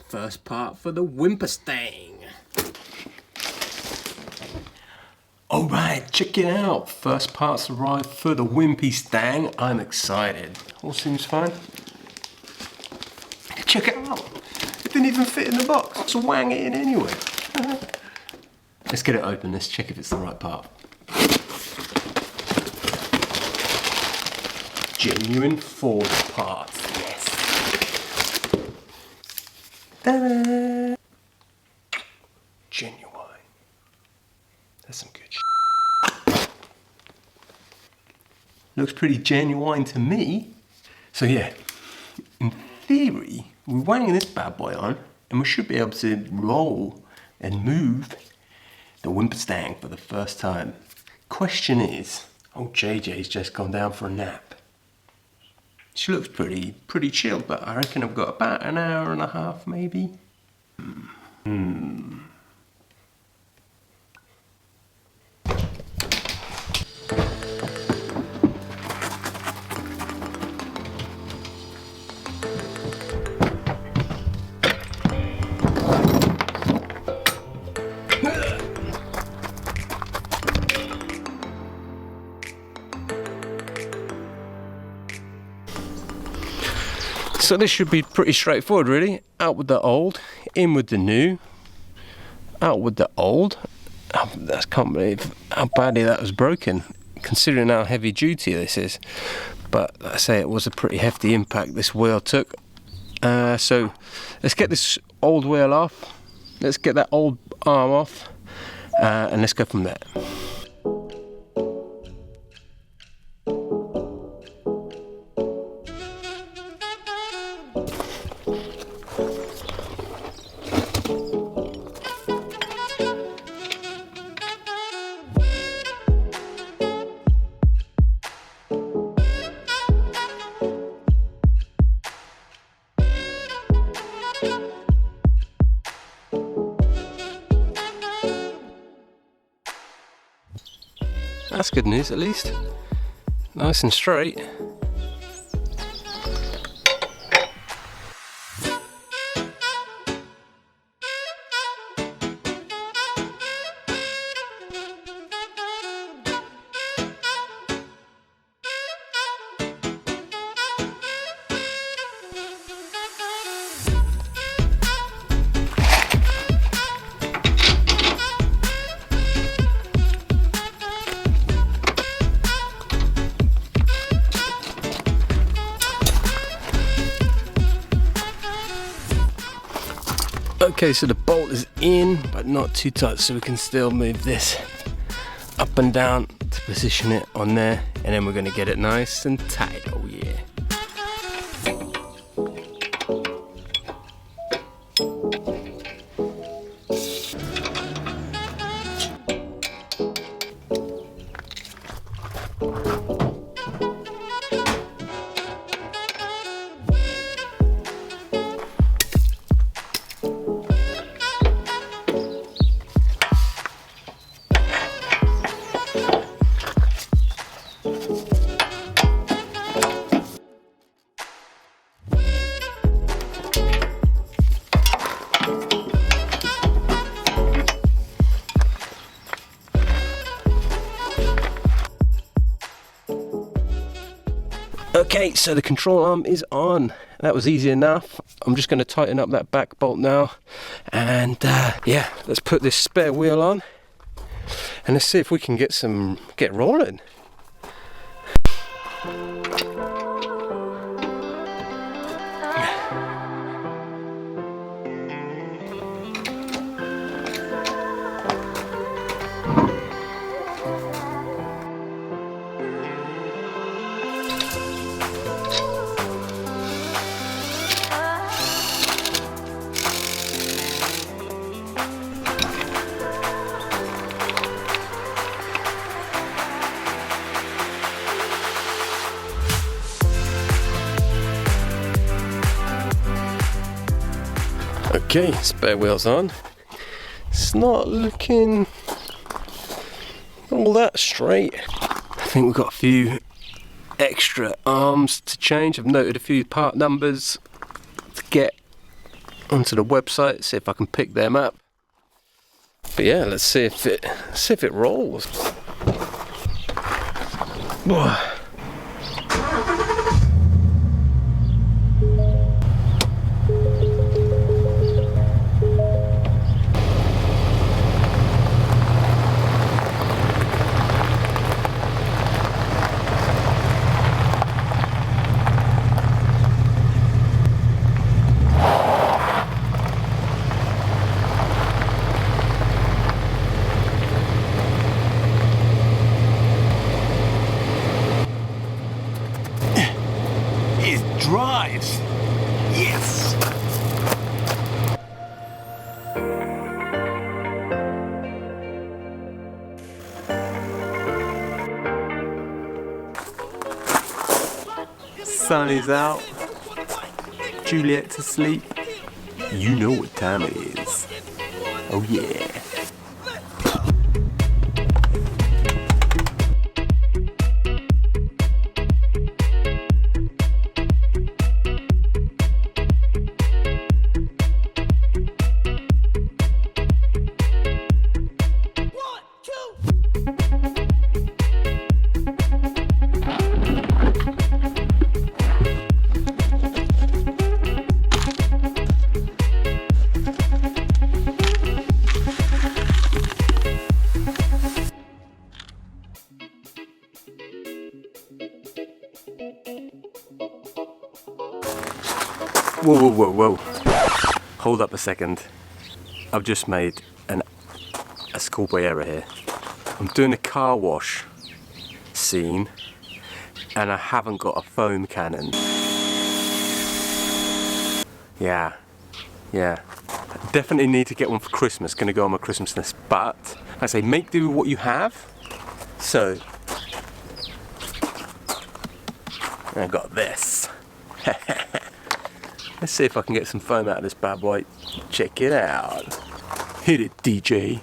first part for the Wimpystang. Alright, check it out. First parts arrived for the Wimpystang. I'm excited. All seems fine. Check it out. It didn't even fit in the box. Let's wang it in anyway. Let's get it open. Let's check if it's the right part. Genuine Ford parts. Yes. Ta-da! Genuine. That's some good shit. Looks pretty genuine to me. So yeah, in theory, we're wanging this bad boy on and we should be able to roll and move the Wimpystang for the first time. Question is, old JJ's just gone down for a nap. She looks pretty chilled, but I reckon I've got about an hour and a half maybe. So this should be pretty straightforward really. Out with the old, in with the new, out with the old. I can't believe how badly that was broken, considering how heavy duty this is. But like I say, it was a pretty hefty impact this wheel took. So let's get this old wheel off, let's get that old arm off, and let's go from there. That's good news at least. Nice and straight. Okay, so the bolt is in, but not too tight, so we can still move this up and down to position it on there, and then we're going to get it nice and tight. Oh yeah. Okay, so the control arm is on. That was easy enough. I'm just going to tighten up that back bolt now, and yeah, let's put this spare wheel on and let's see if we can get rolling. Okay, spare wheels on. It's not looking all that straight. I think we've got a few extra arms to change. I've noted a few part numbers to get onto the website, see if I can pick them up. But yeah, let's see if it rolls. Whoa. Drives. Yes. Sun is out. Juliet's asleep. You know what time it is. Oh yeah. Whoa, whoa, whoa, whoa. Hold up a second. I've just made a schoolboy error here. I'm doing a car wash scene and I haven't got a foam cannon. Yeah. I definitely need to get one for Christmas. Gonna go on my Christmas list, but I say make do with what you have. So I got this. Let's see if I can get some foam out of this bad boy. Check it out. Hit it, DJ.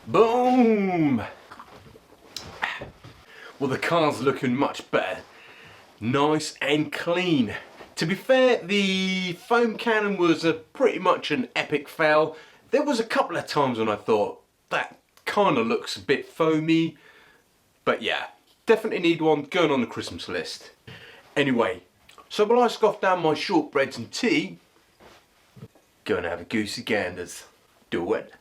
Boom! Well, the car's looking much better. Nice and clean. To be fair, the foam cannon was pretty much an epic fail. There was a couple of times when I thought, that kind of looks a bit foamy. But yeah, definitely need one going on the Christmas list. Anyway, so while I scoff down my shortbreads and tea, go and have a goosey ganders. Do it.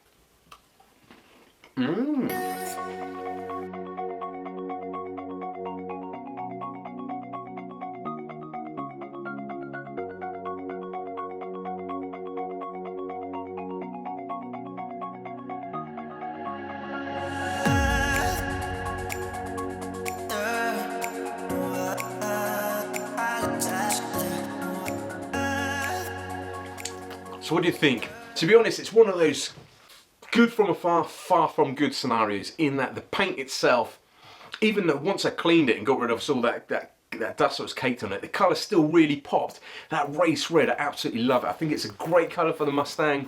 So what do you think? To be honest, it's one of those good from afar, far from good scenarios, in that the paint itself, even though once I cleaned it and got rid of all that dust that was caked on it, the colour still really popped. That race red, I absolutely love it. I think it's a great colour for the Mustang.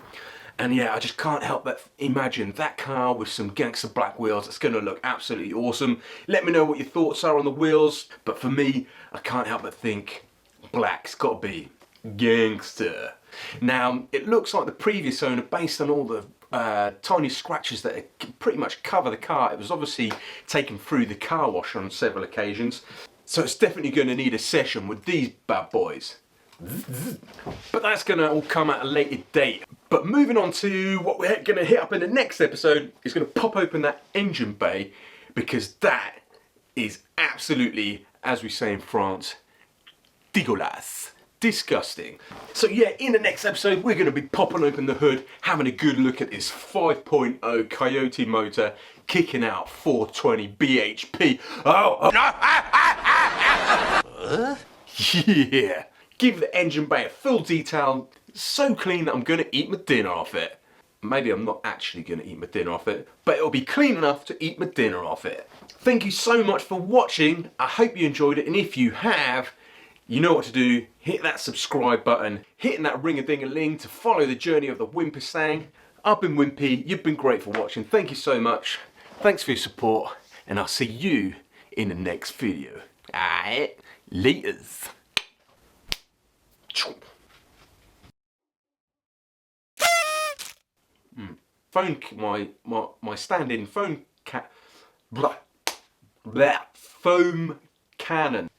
And yeah, I just can't help but imagine that car with some gangster black wheels. It's going to look absolutely awesome. Let me know what your thoughts are on the wheels. But for me, I can't help but think black's got to be gangster. Now, it looks like the previous owner, based on all the tiny scratches that pretty much cover the car, it was obviously taken through the car wash on several occasions. So it's definitely going to need a session with these bad boys. But that's going to all come at a later date. But moving on to what we're going to hit up in the next episode is going to pop open that engine bay, because that is absolutely, as we say in France, dégueulasse. Disgusting. So yeah, in the next episode, we're going to be popping open the hood, having a good look at this 5.0 Coyote motor, kicking out 420 bhp. Oh, no! Yeah. Give the engine bay a full detail, so clean that I'm going to eat my dinner off it. Maybe I'm not actually going to eat my dinner off it, but it'll be clean enough to eat my dinner off it. Thank you so much for watching. I hope you enjoyed it, and if you have, you know what to do. Hit that subscribe button, hitting that ring-a-ding-a-ling to follow the journey of the Wimpystang. I've been Wimpy, you've been great for watching. Thank you so much. Thanks for your support, and I'll see you in the next video. Alright, laters. Phone, my stand-in phone foam cannon.